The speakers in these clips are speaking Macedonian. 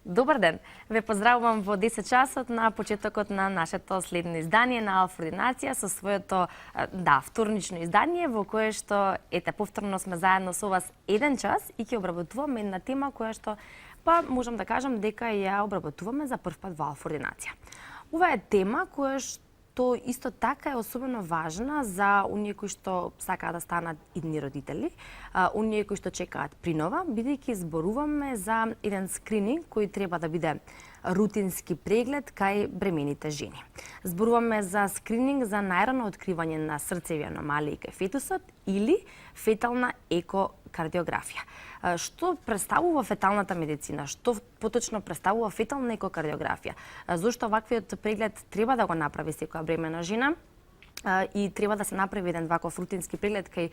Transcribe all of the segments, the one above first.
Добар ден! Ве поздравувам во 10 часот на почетокот на нашето следно издание на Алфа Ординација со своето, вторнично издание во кое што, повторно сме заедно со вас еден час и ќе обработуваме една тема која што, можам да кажам дека ја обработуваме за прв пат во Алфа Ординација. Ова е тема која што исто така е особено важна за оние кои што сакаат да станат идни родители, оние кои што чекаат принова, бидејќи зборуваме за еден скрининг кој треба да биде рутински преглед кај бремените жени. Зборуваме за скрининг за најрано откривање на срцеви аномалии кај фетусот или фетална екокардиографија. Што представува феталната медицина? Што поточно представува фетална екокардиографија? Зошто ваквиот преглед треба да го направи секоја бремена жена? И треба да се направи еден ваков рутински преглед кај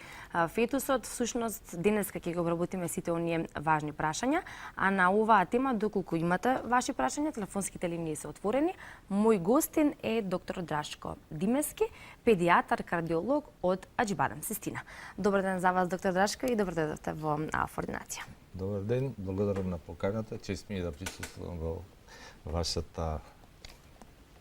фетусот. Всушност, денеска ќе го обработиме сите оние важни прашања, а на оваа тема, доколку имате ваши прашања, телефонските линии се отворени. Мој гостин е доктор Драшко Димески, педијатар, кардиолог од Аџибадем, Систина. Добар ден за вас, доктор Драшко, и добро дојдовте во Алфа Ординација. Добар ден, благодарам на поканата. Чест ми е да присуствувам во вашата,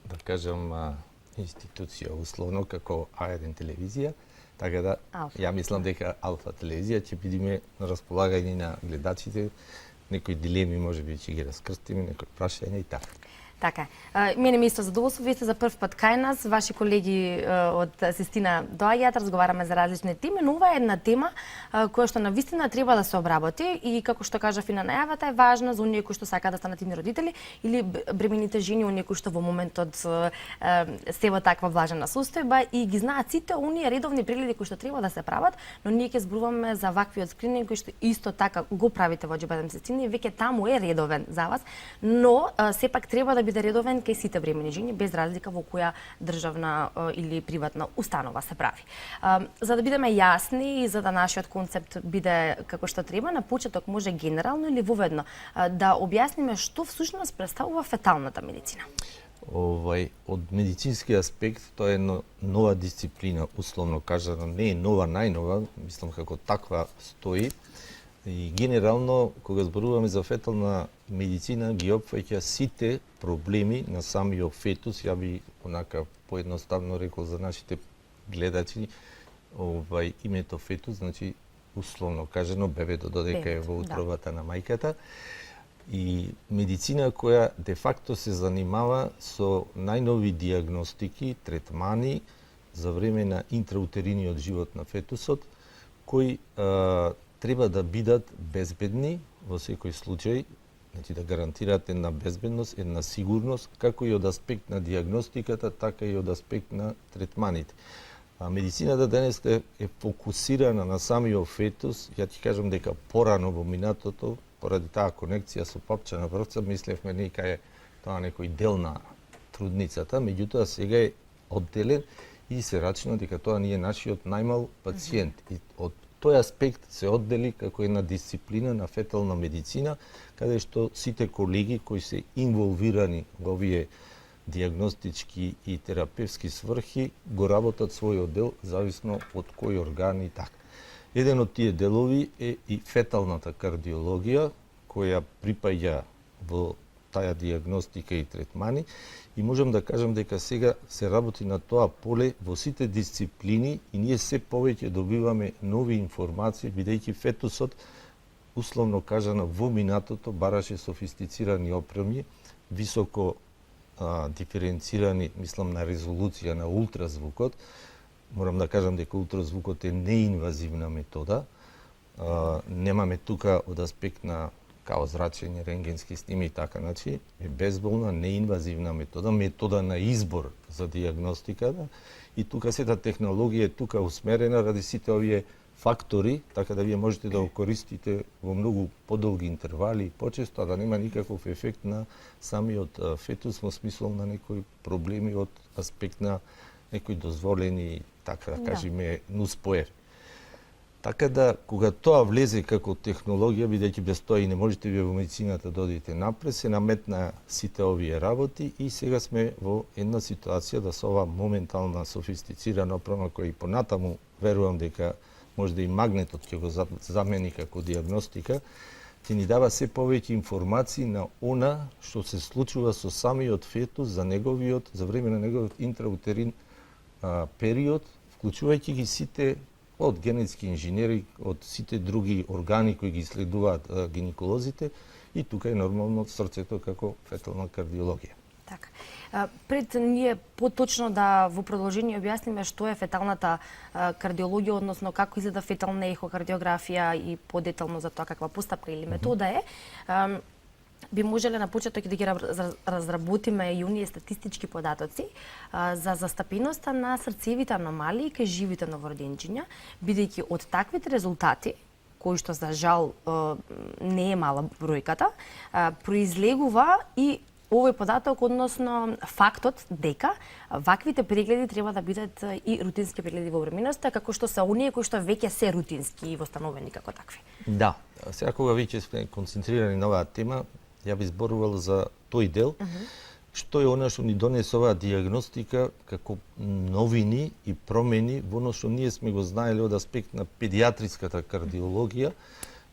да кажам, институција, условно, како А1 телевизија, така да ја мислам дека Алфа телевизија ќе бидеме на располагање на гледачите, некои дилеми можеби ќе ги раскрстиме, некои прашања и така. Така е. Мене ми исто задоволство, вие сте за прв пат кај нас, ваши колеги од Систина доаѓаат, разговараме за различни теми, но ова е една тема која што навистина треба да се обработи и како што кажав и на најавата е важна за оние кои што сакаат да станат идни родители или бремените жени, оние кои што во моментот се во таква влажена состојба и ги знаат сите оние редовни прегледи кои што треба да се прават, но ние ќе зборуваме за ваквиот скрининг кој што исто така го правите во Аџибадем Систина и веќе таму е редовен за вас, но сепак треба да биде редовен кај сите бремени жени, без разлика во која државна или приватна установа се прави. За да бидеме јасни и за да нашиот концепт биде како што треба, на почеток може генерално или воведно да објасниме што всушност представува феталната медицина. Од медицински аспект тоа е една нова дисциплина, условно кажано, не е нова најнова, мислам како таква стои. И генерално, кога зборуваме за фетална медицина, ги опфаќа сите проблеми на самиот фетус. Ја би онака поедноставно рекол за нашите гледачи, името фетус, значи условно кажано бебето додека е во утробата на мајката. И медицина која де факто се занимава со најнови диагностики, третмани за време на интраутериниот живот на фетусот, кои треба да бидат безбедни во секој случај, значи да гарантираат една безбедност, една сигурност, како и од аспект на диагностиката, така и од аспект на третманите. Медицината денес е фокусирана на самиот фетус. Ја ти кажам дека порано во минатото, поради таа конекција со папче на врвца, мислевме нека е тоа некој дел на трудницата, меѓутоа сега е одделен и се рачна дека тоа не е нашиот најмал пациент. И од тој аспект се оддели како една дисциплина на фетална медицина, каде што сите колеги кои се инволвирани во овие диагностички и терапевски сврхи го работат својот дел зависно од кој орган и така. Еден од тие делови е и феталната кардиологија, која припаѓа во таа диагностика и третмани, и можам да кажам дека сега се работи на тоа поле во сите дисциплини и ние се повеќе добиваме нови информации, бидејќи фетусот, условно кажано, во минатото бараше софистицирани опреми, високо диференцирани, мислам на резолуција на ултразвукот. Морам да кажам дека ултразвукот е неинвазивна метода. Немаме тука од аспект на као зрачење, рентгенски сними и така, значи е безболна, неинвазивна метода, метода на избор за диагностиката и тука сета технологија е тука усмерена ради сите овие фактори, така да вие можете да го користите во многу подолги интервали и почесто, а да нема никаков ефект на самиот фетус во смисол на некои проблеми од аспект на некои дозволени, така да кажеме, нуспојави. Така да, кога тоа влезе како технологија, бидејќи без тоа и не можете вие во медицината да одите напред, се наметна сите овие работи и сега сме во една ситуација да со ова моментална софистицирана опрема која и понатаму верувам дека може да и магнетот ќе го замени како диагностика, ќе ни дава се повеќе информации на она што се случува со самиот фетус за време на неговиот интраутерин период, вклучувајќи ги сите од генетски инженери, од сите други органи кои ги исследуваат гинеколозите, и тука е нормално срцето како фетална кардиологија. Така. Пред ние поточно да во продолжение објасниме што е феталната кардиологија, односно како изгледа фетална ехокардиографија и подетално за тоа каква постапка или метода е, би можеле на почеток да ги разработиме и оние статистички податоци за застапеноста на срцевите аномалии кај живите новороденчиња, бидејќи од таквите резултати кои што за жал не е мала бројката, произлегува и овој податок, односно фактот дека ваквите прегледи треба да бидат и рутински прегледи во бременоста, како што се оние кои што веќе се рутински и востановени како такви. Да, сега кога веќе сме концентрирани на оваа тема, ја би зборувал за тој дел, што е она што ни донесе оваа диагностика како новини и промени во оно што ние сме го знаеле од аспект на педиатриската кардиологија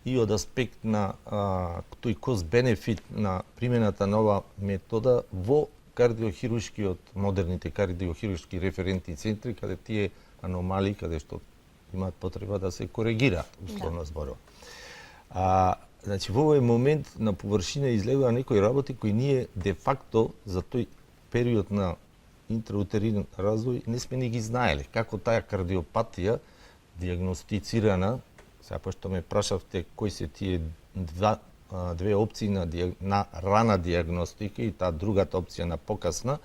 и од аспект на тој кост-бенефит на примената на оваа метода во модерните кардиохируршки референтни центри, каде тие аномалии, каде што имаат потреба да се коригираат, условно зборува. Значи, во овој момент на површина излегува некои работи кои ние де-факто за тој период на интраутерин развој не сме ни ги знаеле. Како таа кардиопатија диагностицирана, сега пошто ме прашавте кои се тие две опции на рана диагностика и таа другата опција на покасна,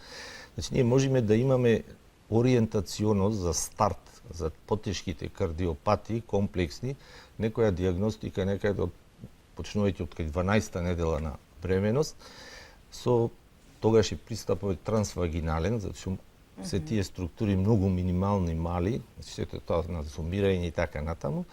значи ние можеме да имаме ориентационо за старт за потешките кардиопатии комплексни, некоја диагностика некаде почнувајќи од 12-та недела на бременост, со тогаш и пристапот трансвагинален, затоа се тие структури многу минимални, мали, значи сето тоа на зумирање и така натаму,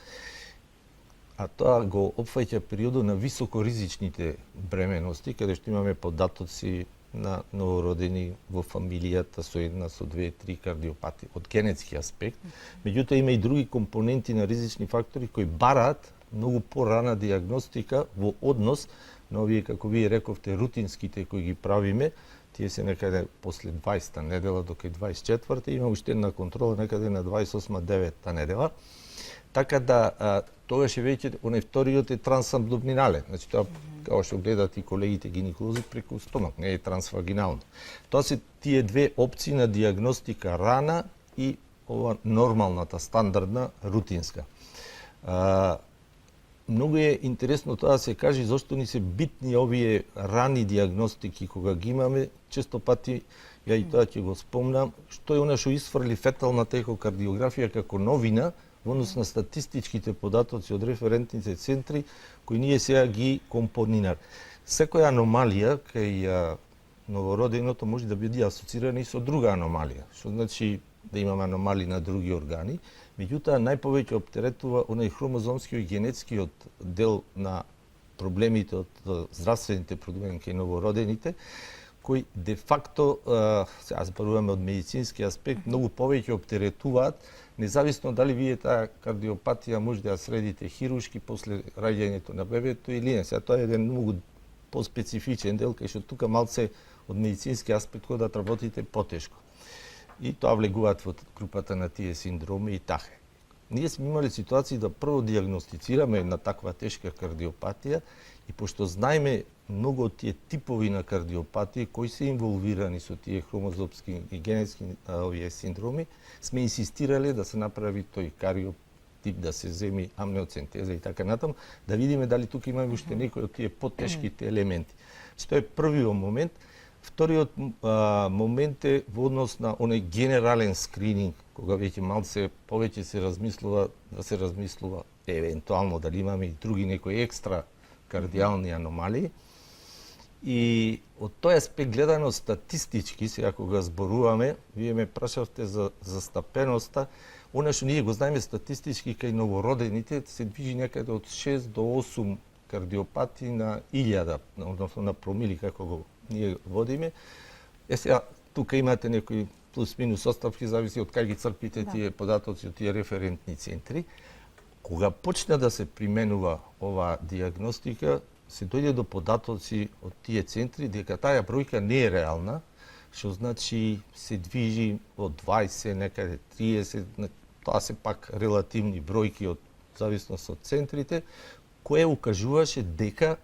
а тоа го опфаќа периодот на високоризичните бременности, каде што имаме податоци на новородени во фамилијата со една, со две, три кардиопатии од генетски аспект. Меѓутоа има и други компоненти на ризични фактори кои бараат многу порана диагностика во однос на овие, како вие рековте, рутинските кои ги правиме, тие се некаде после 20-та недела до кај 24-та, има уште една контрола некаде на 28-9-та недела. Така да, тогаш е веќе, оној вториот е трансабдоминален, значи тоа, како што гледат и колегите гинеколози, преку стомак, не е трансвагинално. Тоа се тие две опции на диагностика рана и ова нормалната, стандардна, рутинска. Многу е интересно тоа да се каже зошто ни се битни овие рани диагностики кога ги имаме, често пати ја и тоа ќе го спомнам, што е она што исфрли феталната ехокардиографија како новина во однос на статистичките податоци од референтните центри кои ние сега ги компонираме. Секоја аномалија кај новороденото може да биде асоцирана и со друга аномалија, што значи да имаме аномалии на други органи. Меѓутоа, најповеќе оптеретува оној хромозомскиот и генетскиот дел на проблемите од здравствените проблеми кај новородените, кои де-факто, сега зборуваме од медицински аспект, многу повеќе оптеретуваат, независно дали вие таа кардиопатија може да ја средите хируршки после раѓањето на бебето или не. Сега тоа е еден многу поспецифичен дел, кај што тука малце од медицински аспект кога да работите потешко. И тоа влегуваат во групата на тие синдроми и така. Ние сме имали ситуации да прво диагностицираме една таква тешка кардиопатија и пошто знаеме многу од тие типови на кардиопатии кои се инволвирани со тие хромозомски и генетски овие синдроми, сме инсистирале да се направи тој кариотип, да се земи амниоцентеза и така натаму, да видиме дали тука имаме уште некои од тие потешките елементи. Тоа е првиот момент. Вториот момент е во однос на оној генерален скрининг, кога веќе малце повеќе се размислува евентуално дали имаме и други некои екстра кардиални аномалии. И од тој аспект гледано статистички, сега кога зборуваме, вие ме прашавте за застапеноста, она што ние го знаеме статистички кај новородените се движи некаде од 6 до 8 кардиопатии на 1000, односно на промили како го ние водиме. Сега тука имате некои плюс-минус оставки, зависи од кај ги црпите тие податоци од тие референтни центри. Кога почна да се применува оваа диагностика, се дојде до податоци од тие центри дека таа бројка не е реална, што значи се движи од 20, некаде 30, тоа се пак релативни бројки од зависност од центрите, кое укажуваше дека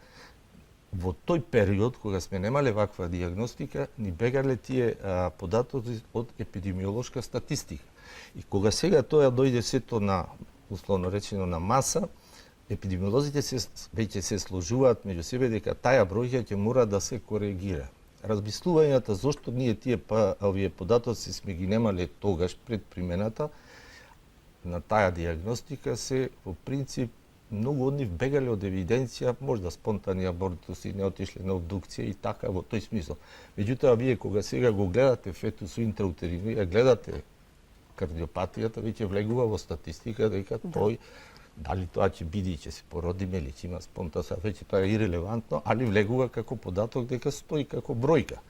во тој период, кога сме немале ваква диагностика, ни бегале тие податоци од епидемиолошка статистика. И кога сега тоа дојде сето на, условно речено, на маса, епидемиолозите веќе се сложуваат меѓу себе дека таа бројка ќе мора да се коригира. Размислувањата зошто ние тие овие податоци сме ги немале тогаш пред примената на таа диагностика се во принцип многу од нив бегале од евиденција, можда спонтани абортуси, не отишле на обдукција и така во тој смисол. Меѓутоа вие кога сега го гледате фетус интраутерино и ја гледате кардиопатијата, веќе влегува во статистика дека тој дали тоа ќе биде и ќе се породиме или ќе има спонтаса, веќе тоа е ирелевантно, али влегува како податок дека стои како бројка.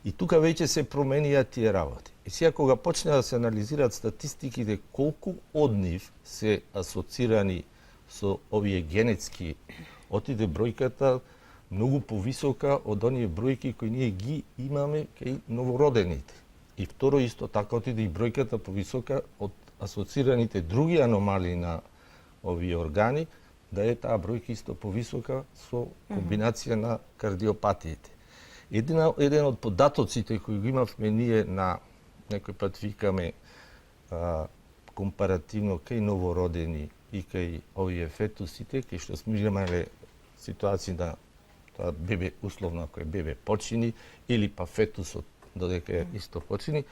И тука веќе се променија тие работи. И сега кога почне да се анализираат статистиките колку од нив се асоцирани со овие генетски, отиде бројката многу повисока од оние бројки кои ние ги имаме кај новородените. И второ исто така отиде и бројката повисока од асоцираните други аномалии на овие органи, да е таа бројка исто повисока со комбинација на кардиопатиите. Еден од податоците кои го имавме ние на некој пат викаме компаративно кај новородени и кај овие фетусите, кај што сме имале ситуации да тоа бебе, условно ако е бебе почини, или па фетусот додека е исто почини,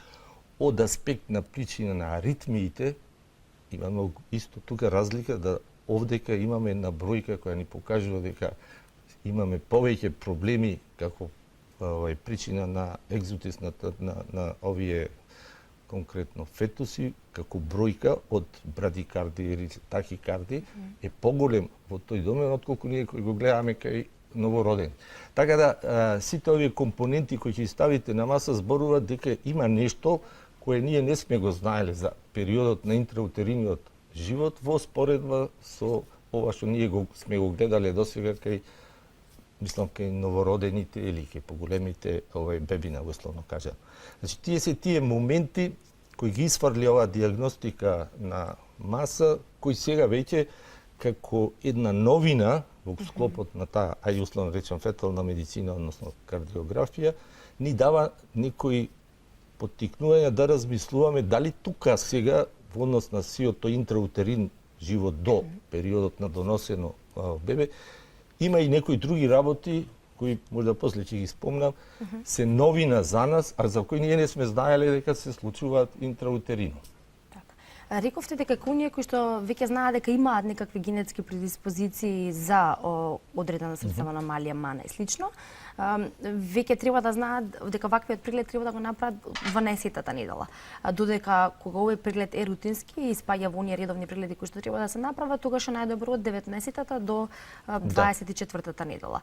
од аспект на причина на аритмиите, имаме исто тука разлика да овдека имаме една бројка која ни покажува дека имаме повеќе проблеми како причина на екзотисната на овие конкретно фетуси, како бројка од брадикардија или тахикардија е поголем во тој домен отколку ние кои го гледаме кај новородени. Така да сите овие компоненти кои ќе ставите на маса зборуваат дека има нешто кое ние не сме го знаеле за периодот на интраутериниот живот во споредба со ова што ние сме го гледале досега кај мислам кај новородените или кај поголемите бебина, условно кажа. Значи тие се тие моменти кои ги изфрли оваа диагностика на маса, кои сега веќе како една новина во склопот на таа, ај условно речем фетална медицина, односно кардиографија, ни дава некои поттикнувања да размислуваме дали тука сега во однос на сиот тој интраутерин живот до периодот на доносено бебе, има и некои други работи кои можда после ќе ги спомнам, се новина за нас, а за кои ние не сме знаеле дека се случуваат интраутерино. Рековте дека оние кои што веќе знаат дека имаат некакви генетски предиспозиции за одредена срцева аномалија, мана и слично, веќе треба да знаат дека ваквиот преглед треба да го направат 12-тата недела. Додека кога овој преглед е рутински и спаѓа во оние редовни прегледи кои што треба да се направат, тогаш е најдобро од 19-тата до 24-тата недела.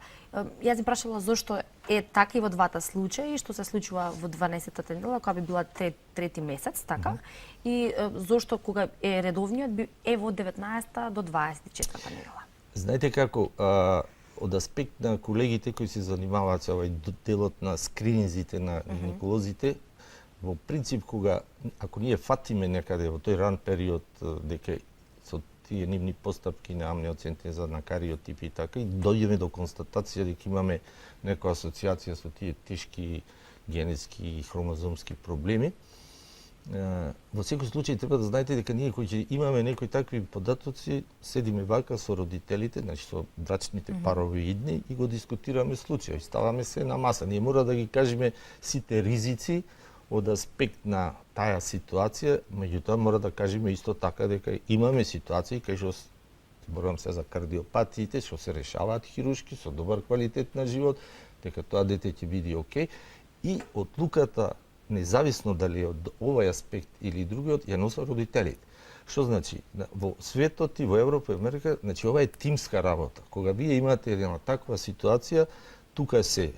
Јас би прашала зошто е така и во двата случаи, што се случува во 12-тата недела, која би била трети месец, така? И зошто кога е редовниот е во 19-та до 24-та недела? Знаете како, од аспект на колегите кои се занимаваат со овој делот на скрининзите на гинеколозите, во принцип кога ако ние фатиме некаде во тој ран период дека со тие нивни постапки на амниоцентеза, на кариотипи и така, и дојдеме до констатација дека имаме некоја асоциација со тие тешки генетски и хромозомски проблеми, во секој случај треба да знаете дека ние кои ќе имаме некои такви податоци, седиме вака со родителите, значи со брачните парови идни и го дискутираме случај, ставаме се на маса. Ние мора да ги кажеме сите ризици од аспект на таа ситуација, меѓутоа мора да кажеме исто така дека имаме ситуации кај што зборувам се за кардиопатиите што се решаваат хируршки со добар квалитет на живот, дека тоа дете ќе биде окей и одлуката независно дали е од овој аспект или другиот, ја носат родителите. Што значи? Во светот и во Европа и Америка, значи ова е тимска работа. Кога вие имате една таква ситуација, тука се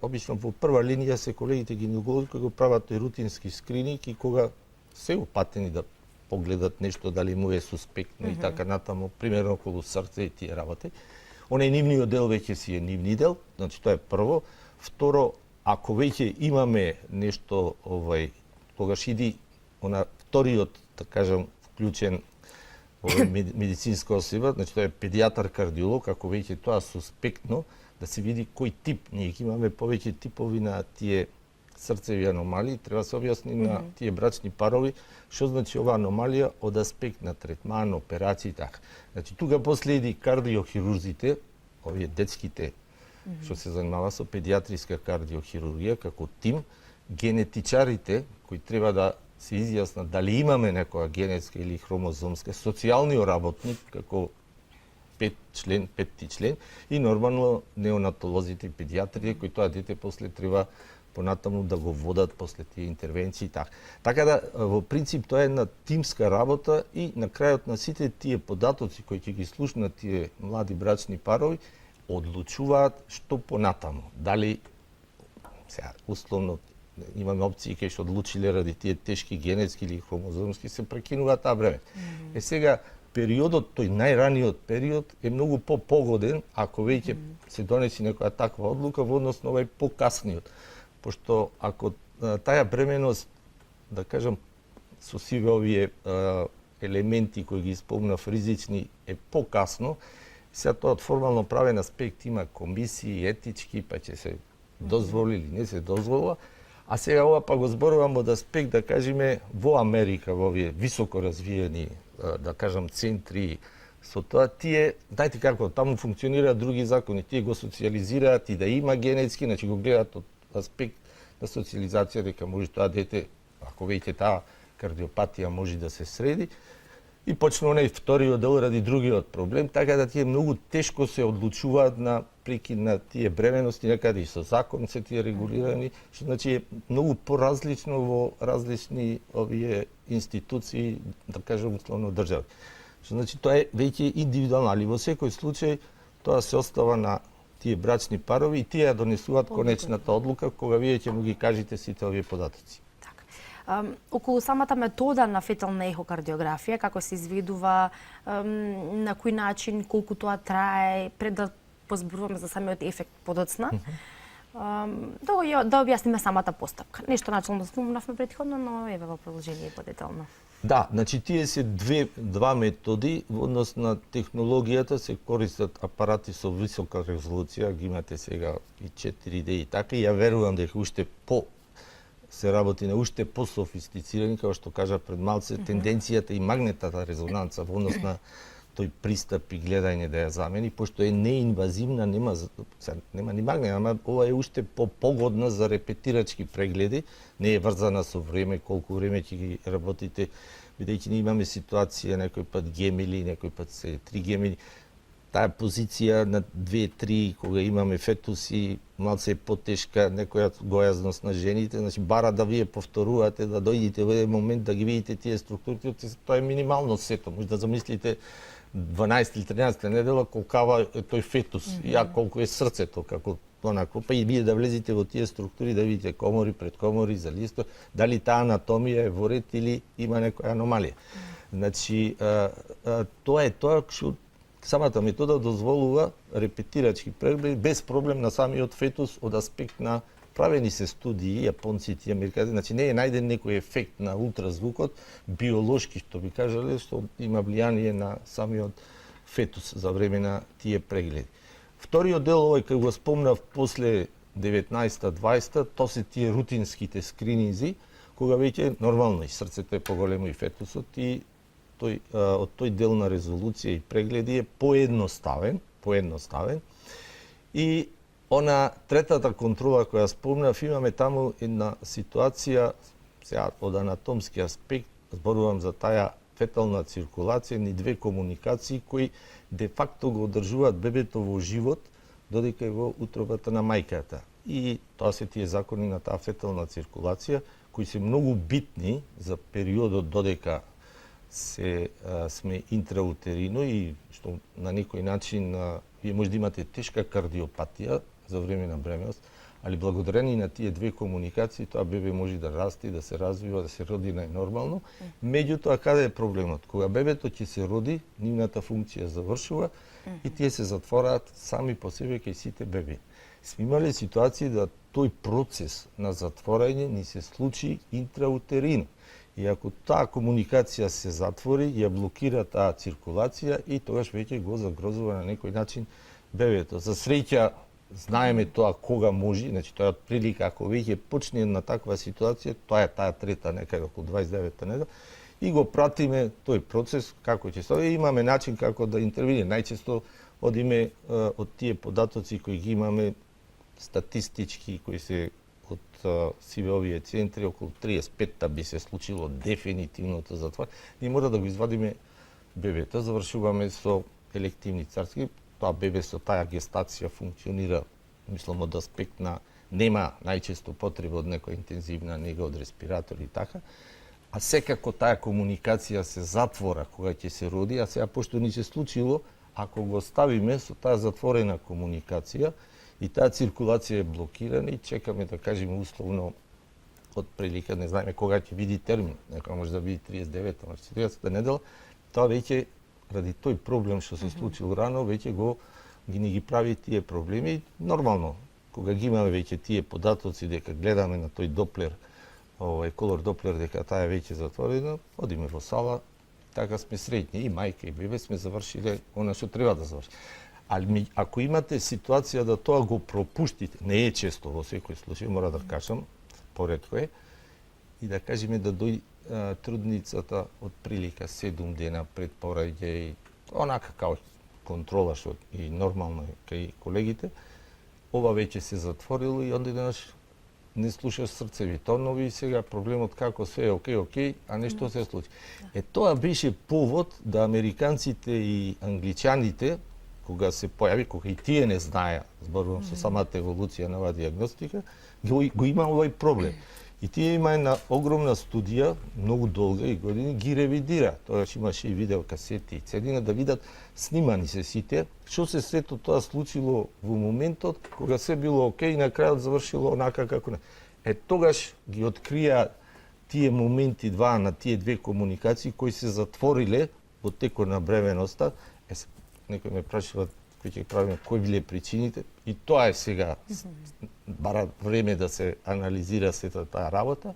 обично во прва линија се колегите гинеколози кои го прават тој рутински скрининг и кога се опатени да погледат нешто дали му е суспектно и така натаму, примерно околу срце и тие работи. Онај нивниот дел веќе си е нивни дел, значи тоа е прво. Второ, ако веќе имаме нешто тогаш иди вториот, да кажам, вклучен медицинска особа, значи тоа е педијатар кардиолог, ако веќе тоа суспектно, да се види кој тип. Ние имаме повеќе типови на тие срцеви аномалии, треба да се објасни на тие брачни парови што значи оваа аномалија од аспект на третман, операции и така. Значи тука последи кардиохирурзите, овие детските што се занимава со педијатриска кардиохирургија како тим, генетичарите кои треба да се изјаснат дали имаме некоја генетска или хромозомска, социјалниот работник како петти член и нормално неонатолозите и педијатрите кои тоа дете после треба понатаму да го водат после тие интервенции и така. Така да во принцип тоа е една тимска работа и на крајот на сите тие податоци кои ќе ги слушнат тие млади брачни парови одлучуваат што понатаму. Дали сега условно имаме опции кај што одлучиле ради тие тешки генетски или хромозомски се прекинуваат таа време. Сега периодот, тој најраниот период е многу погоден ако веќе се донеси некоја таква одлука во однос на овај покасниот. Пошто ако таа бременост, да кажам, со сиве овие елементи кои ги спомнав ризични е покасно, сега тоа од формално правен аспект има комисии, етички, па ќе се дозволи или не се дозволува. А сега ова па го зборувам од аспект, да кажеме, во Америка, во овие високо развиени, да кажам, центри, со тоа тие, знаете како, таму функционираат други закони, тие го социализираат и да има генетски, значи го гледаат од аспект на социализација, дека може тоа дете, ако веќе таа кардиопатија може да се среди, и почна онај вториот дел ради другиот проблем, така да тие многу тешко се одлучуваат на прекид на тие бременности, некаде и со закон се тие регулирани, што значи е многу поразлично во различни овие институции, да кажем условно држави. Што значи тоа е веќе индивидуално, али во секој случај тоа се остава на тие брачни парови и тие ја донесуваат конечната одлука кога вие ќе му ги кажете сите овие податоци. Околу самата метода на фетална ехокардиографија, како се изведува, на кој начин, колку тоа трае, пред да позборуваме за самиот ефект подоцна, да објасниме самата постапка. Нешто начално спомнавме претходно, но еве во продолжение подетално. Да, значи тие се два методи во однос на технологијата, се користат апарати со висока резолуција, ги имате сега и 4D и така, и ја верувам дека уште се работи на уште пософистицирани, како што кажа пред малце, тенденцијата и магнетната резонанца во однос на тој пристап и гледање да ја замени, пошто е неинвазивна, нема ни магнет, ама ова е уште погодна за репетирачки прегледи, не е врзана со време, колку време ќе ги работите, бидејќи ние имаме ситуација, некој пат гемили, некој пат се 3 гемили, таа позиција на 2-3, кога имаме фетуси, малце е потешка, некоја гојазност на жените, значи бара да вие повторувате, да дојдете во еден момент да ги видите тие структури, тоа е минимално сето. Може да замислите 12 или 13 недела колкава е тој фетус, колку е срцето, како онако, па и вие да влезете во тие структури, да видите комори, предкомори, за листо, дали таа анатомија е во ред или има некоја аномалија. Значи, тоа е тоа што самата метода дозволува репетирачки прегледи без проблем на самиот фетус од аспект на правени се студии, јапонците и американците, значи не е најден некој ефект на ултразвукот, биолошки што би кажале, што има влијание на самиот фетус за време на тие прегледи. Вториот дел, овој кој го спомнав после 19-20, тоа се тие рутинските скрининзи, кога веќе нормално и срцето е поголемо и фетусот и од тој дел на резолуција и прегледи е поедноставен и она третата контрола која спомнав, имаме таму една ситуација, сега од анатомски аспект, зборувам за таа фетална циркулација, ни две комуникации кои де факто го одржуваат бебето во живот, додека е во утробата на мајката. И тоа се тие закони на таа фетална циркулација, кои се многу битни за периодот додека сме интраутерино и што на некој начин вие може да имате тешка кардиопатија за време на бременост, али благодарение на тие две комуникации, тоа бебе може да расте, да се развива, да се роди најнормално. Меѓутоа, каде е проблемот? Кога бебето ќе се роди, нивната функција завршува и тие се затвораат сами по себе кај сите беби. Сме имале ситуации да тој процес на затворање ни се случи интраутерино. И ако таа комуникација се затвори, ја блокира таа циркулација и тогаш веќе го загрозува на некој начин бебето. За среќа, знаеме тоа кога може, значи тоа е прилика ако веќе почне на таква ситуација, тоа е таа трета некаде околу 29-та недела и го пратиме тој процес како ќе се. Имаме начин како да интервениме. Најчесто одиме од тие податоци кои ги имаме статистички, кои се од сиве овие центри, околу 35-та би се случило дефинитивното затвор. Ние мора да го извадиме бебето, завршуваме со елективни царски, тоа бебе со таа гестација функционира, мислам, од аспект на нема најчесто потреба од некоја интензивна нега од респиратор и така, а секако таа комуникација се затвора кога ќе се роди, а сега пошто ни се случило, ако го ставиме со таа затворена комуникација и таа циркулација е блокирана и чекаме да кажеме условно од прилика, не знаеме кога ќе види термин, некоја може да види 39-та, може 40-та недела, тоа веќе ради тој проблем што се случил рано, веќе не ги прави тие проблеми. Нормално, кога ги имаме веќе тие податоци дека гледаме на тој доплер, колор доплер, дека таа е веќе затворена, одиме во сала, така сме среќни, и мајка и бебе сме завршиле она што треба да заврши. Али ако имате ситуација да тоа го пропуштите, не е често во секој случај, мора да кажам, поретко е, и да кажеме да дојде трудницата од прилика 7 дена пред пораѓај и онака као контрола што и нормално е кај колегите, ова веќе се затворило и онде денаш не слушаш срцеви тонови и сега проблемот како се е окей, а нешто се случи. Тоа беше повод да американците и англичаните, кога се појави, кога и тие не знаеа, зборувам со самата еволуција на оваа диагностика, го има овој проблем. И тие има една огромна студија, многу долга и години, ги ревидира. Тогаш имаше и видеокасети и цедина да видат снимани се сите, што се сето тоа случило во моментот кога се било окей и на крајот завршило онака како не. Тогаш ги открија тие моменти на тие две комуникации кои се затвориле во текот на бременоста. Некој ме прашува кој ќе правиме, кои биле причините, и тоа е сега, бара време да се анализира сета таа работа,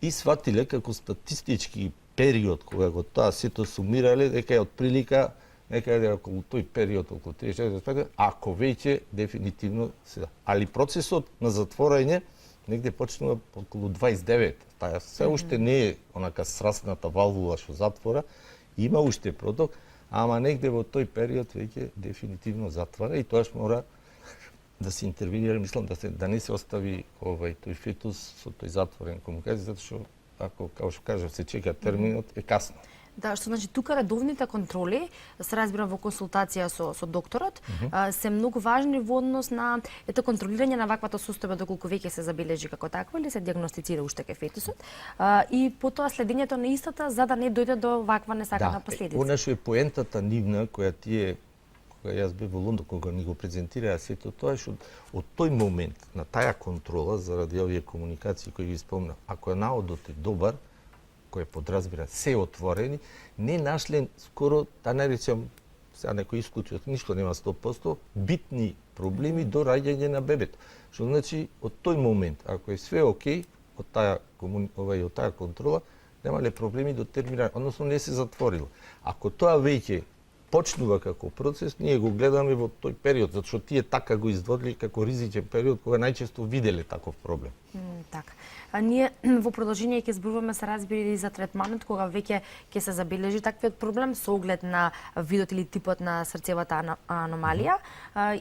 и сватиле како статистички период, кога го тоа сето сумирале, дека е од прилика некаде околу тој период, околу 34, ако веќе дефинитивно се. Али процесот на затворање негде почнува околу 29. Таа се уште не е онака срасната валвула што затвора, има уште проток, ама негде во тој период веќе дефинитивно затвара и тоаш мора да се интервенира, мислам да не се остави тој фетус со тој затворен комуникација, затоа што ако, како што кажав, се чека терминот, е касно. Да, што значи тука редовните контроли, се разбирам во консултација со докторот, се многу важни во однос на контролирање на ваквата состојба доколку веќе се забележи како таква или се диагностицира уште кај фетусот, и потоа следењето на истата за да не дојде до ваква несакана последица. Она што е поентата нивна која тие кога јас бев во Лондон, кога ни го презентираа сето тоа, што од тој момент на таа контрола заради овие комуникации кои ги спомнав, ако наодот е добар, кој подразбира се отворени, не нашле скоро, да наречам, сега некој исклучат, ништо нема 100%, битни проблеми до раѓање на бебето. Што значи, од тој момент, ако е све окей, од таа контрола, немале проблеми до термина, односно не се затворило. Ако тоа веќе почнува како процес, ние го гледаме во тој период, затоа што тие така го издводили како ризичен период, кога најчесто виделе таков проблем. Така. Ние во продолжение ќе зборуваме, се разбира, за третманот, кога веќе ќе се забележи таквиот проблем со оглед на видот или типот на срцевата аномалија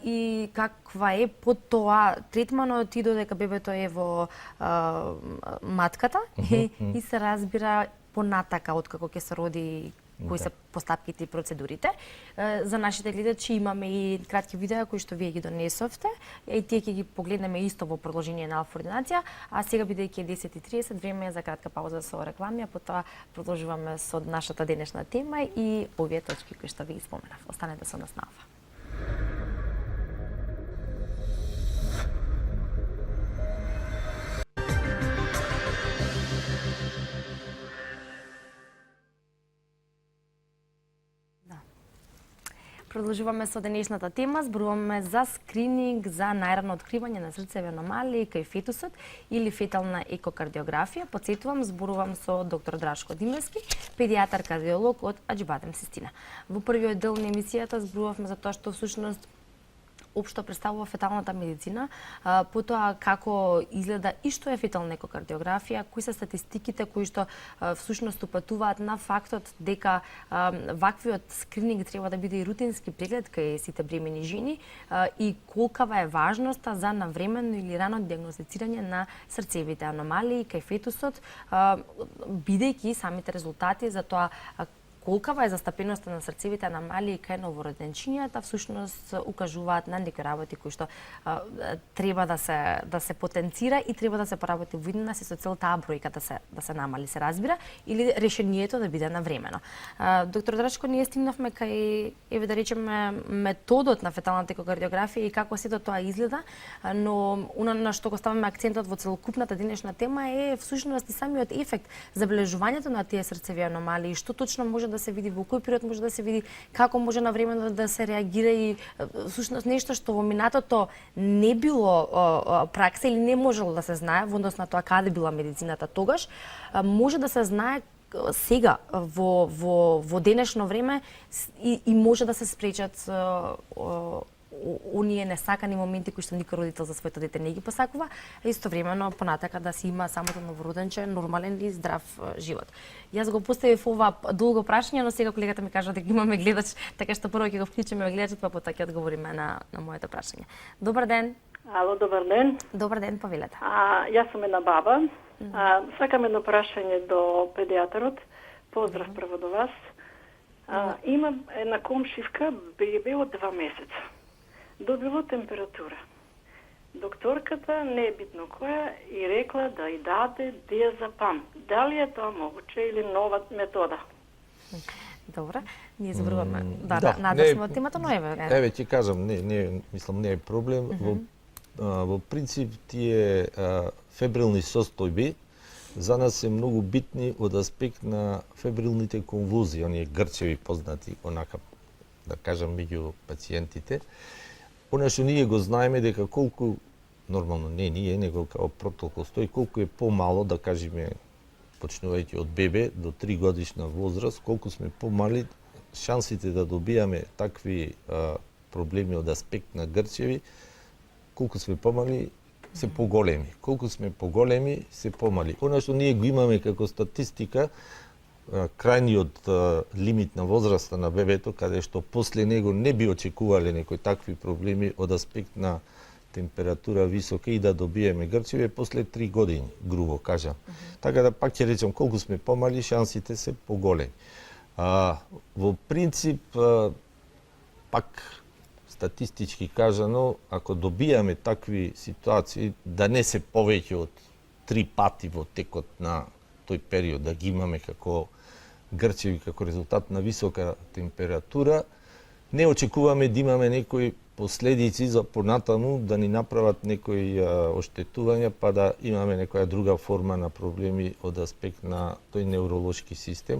и каква е по тоа третманот и додека бебето е во матката и се разбира понатака откако ќе се роди, кои се постапките и процедурите. За нашите гледачи имаме и кратки видеа кои што вие ги донесовте и тие ќе ги погледнеме исто во продолжение на Алфа-ординација, а сега бидејќи е 10:30, време е за кратка пауза со реклами, а потоа продолжуваме со нашата денешна тема и овие точки кои што ви споменав. Останете со нас на Алфа. Продолжуваме со денешната тема, зборуваме за скрининг за најрано откривање на срцеви аномалии кај фетусот или фетална екокардиографија. Подсетувам, зборувам со доктор Драшко Димевски, педијатар кардиолог од Аџибадем Систина. Во првиот дел на емисијата зборувавме за тоа што всушност општо представува феталната медицина, потоа како изгледа и што е фетална екокардиографија, кои се статистиките кои што всушност упатуваат на фактот дека ваквиот скрининг треба да биде и рутински преглед кај сите бремени жени и колкава е важноста за навременно или рано диагностицирање на срцевите аномалии кај фетусот, бидејќи самите резултати за тоа колкава е застапеноста на срцевите аномалии кај новороденчињата, всушност укажуваат на некои работи кои што треба да се потенцира и треба да се поработи во иднина се со цел таа бројка да се намали, се разбира, или решението да биде навремено. Доктор Драчко, ние стигнавме кај, еве да речеме, методот на феталната екокардиографија и како сето тоа изгледа, но она на што го ставаме акцентот во целокупната денешна тема е всушност и самиот ефект, забележувањето на тие срцеви аномалии, што точно може да се види, во кој период може да се види, како може навремено да се реагира и всушност нешто што во минатото не било пракса или не можело да се знае во однос на тоа каде била медицината тогаш, може да се знае сега во денешно време и може да се спречат оние несакани моменти кои што никој родител за своето дете не ги посакува, а истовремено понатака да си има самото новороденче нормален и здрав живот. Јас го поставив ова долго прашање, но сега колегата ми кажа дека имаме гледач, така што прво ќе го вклучиме гледачот, па потоа ќе одговориме на моето прашање. Добар ден. Ало, добар ден. Добар ден, повелете. Јас сум една баба. Сакам едно прашање до педијатарот. Поздрав прво до вас. Имам една комшивка, бебе од 2 месеца. Добило температура. Докторката, не е битно која, и рекла да и даде диазепам. Дали е тоа могуче или нова метода? Добре, ние зборуваме надвршно од темата, но еве ќе кажам, мислам не е проблем. Во принцип тие фебрилни состојби за нас се многу битни од аспект на фебрилните конвулзии, оние грчеви познати онака да кажам меѓу пациентите. Она што ние го знаеме дека колку нормално не ние, него како протокол стои, колку е помало, да кажеме, почнувајќи од бебе до 3 годишна возраст, колку сме помали, шансите да добијаме такви проблеми од аспект на грчеви, колку сме помали, се поголеми. Колку сме поголеми, се помали. Она што ние го имаме како статистика, крајниот лимит на возраста на бебето, каде што после него не би очекувале некои такви проблеми од аспект на температура висока и да добиеме грчеви после 3 години, грубо кажам. Така да пак ќе речам колку сме помали, шансите се поголеми. Во принцип, пак статистички кажано, ако добијаме такви ситуации, да не се повеќе од 3 пати во текот на тој период, да ги имаме како грчеви како резултат на висока температура, не очекуваме да имаме некои последици за понатаму, да ни направат некои оштетувања, па да имаме некоја друга форма на проблеми од аспект на тој невролошки систем,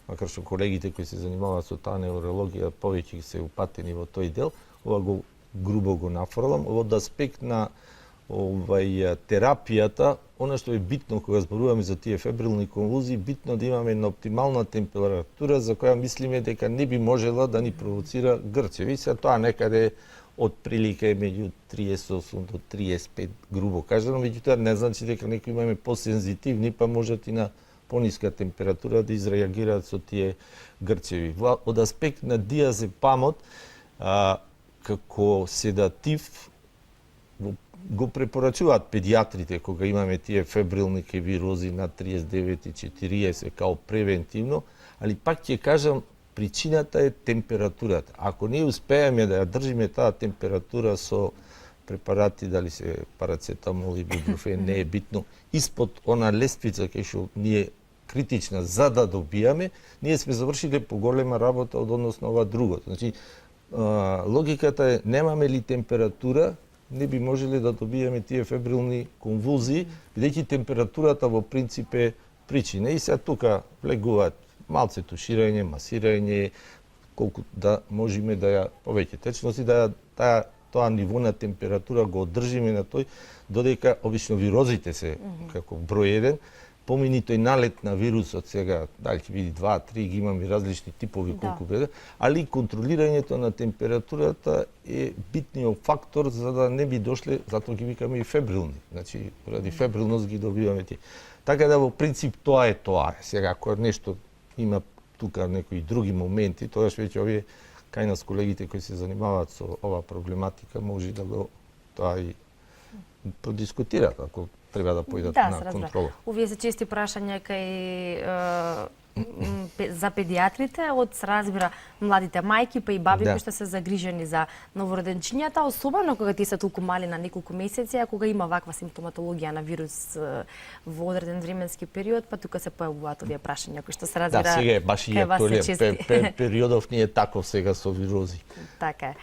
макар што колегите кои се занимаваат со таа неврологија повеќе се упатени во тој дел, ова го грубо го нафрлам, од аспект на терапијата, она што е битно кога зборуваме за тие фебрилни конвулзии, битно да имаме една оптимална температура за која мислиме дека не би можела да ни провоцира грчеви. Се тоа некаде од прилика е меѓу 38 до 35, грубо кажано, меѓутоа не значи дека некои имаме посензитивни, па можат и на пониска температура да изреагираат со тие грчеви. Од аспект на диазепамот, како седатив, го препорачуваат педијатрите кога имаме тие фебрилни вирози на 39 и 40 као превентивно, али пак ќе кажам, причината е температурата. Ако не успееме да ја држиме таа температура со препарати, дали се парацетамол и бупрофен, не е битно, испод она лествица кај што ние критична за да добијаме, ние сме завршиле поголема работа од однос на ова другото. Значи, логиката е, немаме ли температура, не би можеле да добиеме тие фебрилни конвулзии, бидејќи температурата во принцип е причина. И сега тука влегуваат малце туширање, масирање, отколку да можеме да ја повеќе течност и да тоа ниво на температура го одржиме на тој, додека обично вирозите се како број 1, помини тој налет на вирусот сега, дали ќе биде 2-3, ги имаме различни типови колку биде, али контролирањето на температурата е битниот фактор за да не би дошле, затоа ги викаме и фебрилни. Значи, поради фебрилност ги добиваме тие. Така да во принцип тоа е тоа. Сега ако нешто има тука некои други моменти, тогаш веќе овие кај нас колегите кои се занимаваат со оваа проблематика може да го тоа и продискутираат ако треба да појдат на контрола. Овие се чести прашања кај за педиатрите од се разбира младите мајки па и баби кои што се загрижени за новороденчињата, особено кога тие се толку мали на неколку месеци, а кога има ваква симптоматологија на вирус во одреден временски период, па тука се појавуваат овие прашања кои што се разбира. Да, сега е баш и актуелен периодов ни е таков сега со вирози. Така е.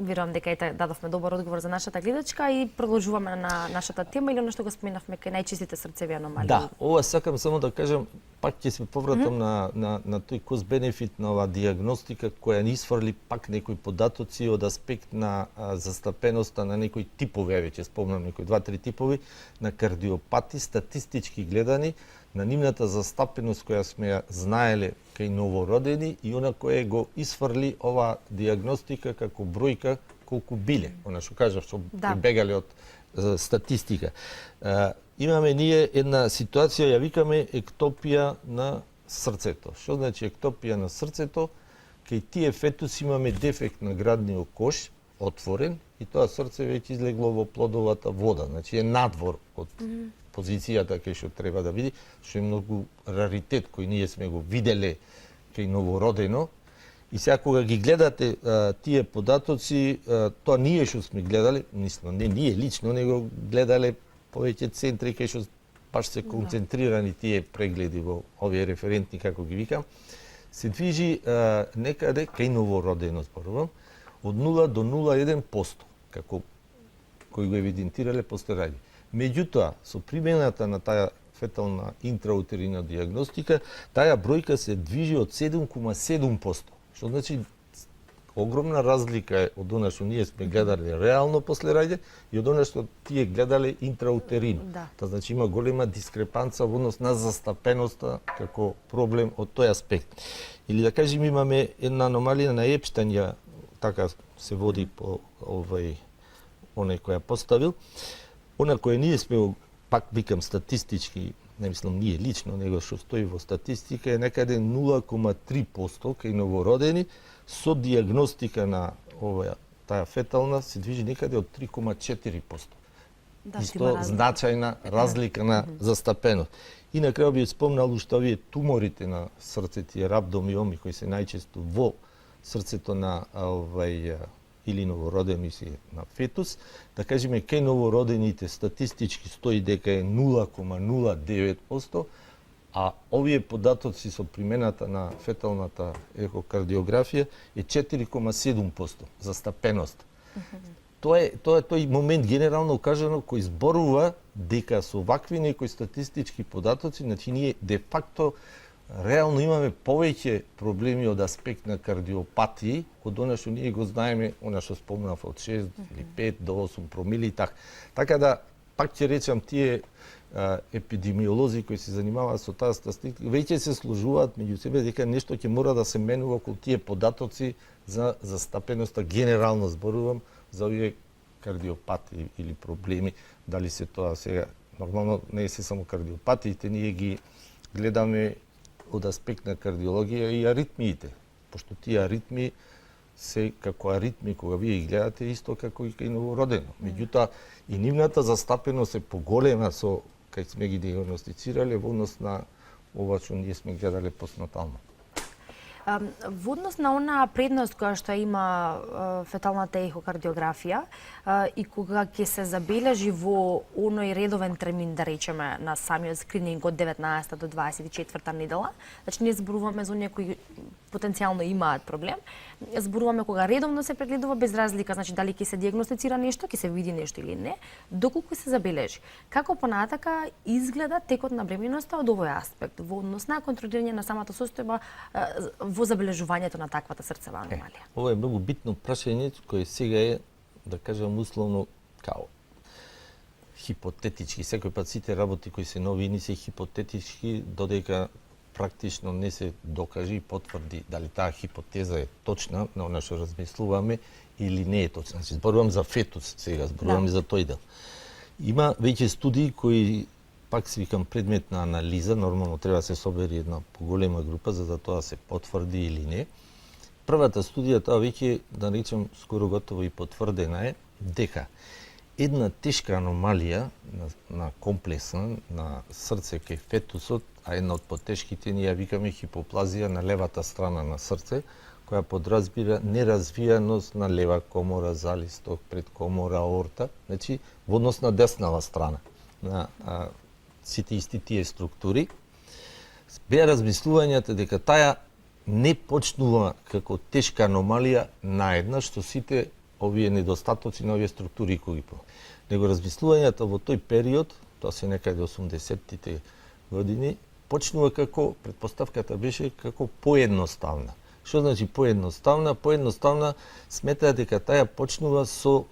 Верувам дека дадовме добар одговор за нашата гледачка и продолжуваме на нашата тема или она што го споменавме кај најчистите срцеви аномалии. Да, ова сакам само да кажам, пак ќе се повратам на тој кост бенефит на оваа диагностика која ни исфрли пак некои податоци од аспект на застапеноста на некои типови, веќе спомнам некои 2-3 типови на кардиопати, статистички гледани, на нивната застапеност која сме ја знаеле кај новородени и она која го исфрли оваа диагностика како бројка колку биле. Она што кажав, што прибегали од статистика. Имаме ние една ситуација, ја викаме ектопија на срцето. Што значи ектопија на срцето? Кај тие фетуси имаме дефект на градниот кош, отворен, и тоа срце веќе излегло во плодовата вода. Значи е надвор од позицијата кај што треба да биде, што е многу раритет кој ние сме го виделе кај новородено. И сега кога ги гледате тие податоци, тоа ние што сме гледале, не ние лично, него гледале повеќе центри кај што баш се концентрирани тие прегледи во овие референтни, како ги викам, се движи некаде кај новородено зборувам, од 0 до 0,1%, како кој го евидентирале после раѓање. Меѓутоа, со примената на таа фетална интраутерина диагностика, таа бројка се движи од 7,7%, што значи огромна разлика е од она што ние сме гледале реално после раѓање и од она што тие гледале интраутерино. Тоа значи има голема дискрепанца во однос на застапеноста како проблем од тој аспект. Или да кажем имаме една аномалија на Епштајн, така се води по оној кој ја поставил. Она која ние сме, пак викам статистички, не мислам ние лично, него што стои во статистика е некаде 0,3% кај новородени со диагностика на таа фетална се движи некаде од 3,4%. Исто значајна разлика на застапеност. И на крај би спомнал уште овие туморите на срце, тие рhabdomyomi кои се најчесто во срцето на или новородени си на фетус, да кажеме кај новородените статистички стои дека е 0,09%, а овие податоци со примената на феталната екокардиографија е 4,7% застапеност. Тоа е тој момент генерално кажано кој зборува дека со вакви некои статистички податоци, значи ние де факто реално имаме повеќе проблеми од аспект на кардиопатии од она што ние го знаеме, она што спомнав од 6 или 5 до 8 промили така. Така да пак ќе речам тие епидемиолози кои се занимаваат со таа статистика веќе се сложуваат меѓу себе дека нешто ќе мора да се менува околу тие податоци за застапеноста, генерално зборувам за овие кардиопатии или проблеми, дали се тоа сега нормално не се само кардиопатиите, ние ги гледаме од аспект на кардиологија и аритмиите, пошто тие аритми се како аритми кога вие ги гледате исто како и кај новородено. Меѓутоа и нивната застапеност е поголема со кај сме ги диагностицирале во однос на ова што ние сме гледале постнатално. Во однос на онаа предност која што има феталната ехокардиографија и кога ќе се забележи во оној редовен термин, да речеме, на самиот скрининг од 19 до 24 недела, значи не зборуваме за оние кои потенцијално имаат проблем, зборуваме кога редовно се прегледува без разлика, значи дали ќе се диагностицира нешто, ќе се види нешто или не, доколку се забележи. Како понатака изгледа текот на бременоста од овој аспект во однос на контролирање на самата состојба во забележувањето на таквата срцева аномалија? Ова е многу битно прашање кое сега е, да кажам условно, као хипотетички. Секој пат сите работи кои се новини се хипотетички, додека практично не се докажи и потврди дали таа хипотеза е точна на она што размислуваме или не е точна. Значи, зборувам за фетус сега, зборувам за тој дел. Има веќе студии кои пак се викам предмет на анализа, нормално треба да се собери една поголема група за да тоа се потврди или не. Првата студија, тоа веќе, да речем, скоро готово и потврдена е, дека една тешка аномалија на комплексна, на срце кај фетусот, а една од потешките ние ја викаме хипоплазија на левата страна на срце, која подразбира неразвијаност на лева комора, залисток, предкомора, аорта, значи во однос на деснава страна на сите исти тие структури. Беа размислувањата дека таа не почнува како тешка аномалија наеднаш што сите овие недостатоци на овие структури кои ги него размислувањата во тој период, тоа се некаде 80-тите години, почнува како, предпоставката беше како поедноставна. Што значи поедноставна? Поедноставна сметаа дека таа почнува со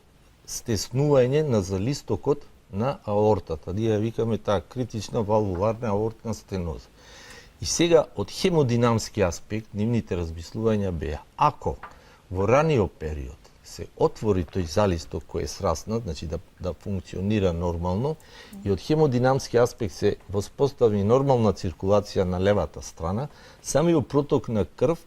стеснување на залистокот на аортата. Ние ја викаме таа критична валвуларна аортна стеноза. И сега, од хемодинамски аспект, нивните размислувања беа, ако во раниот период се отвори тој залисток кој е сраснат, значи да функционира нормално, и од хемодинамски аспект се воспостави нормална циркулација на левата страна, самиот проток на крв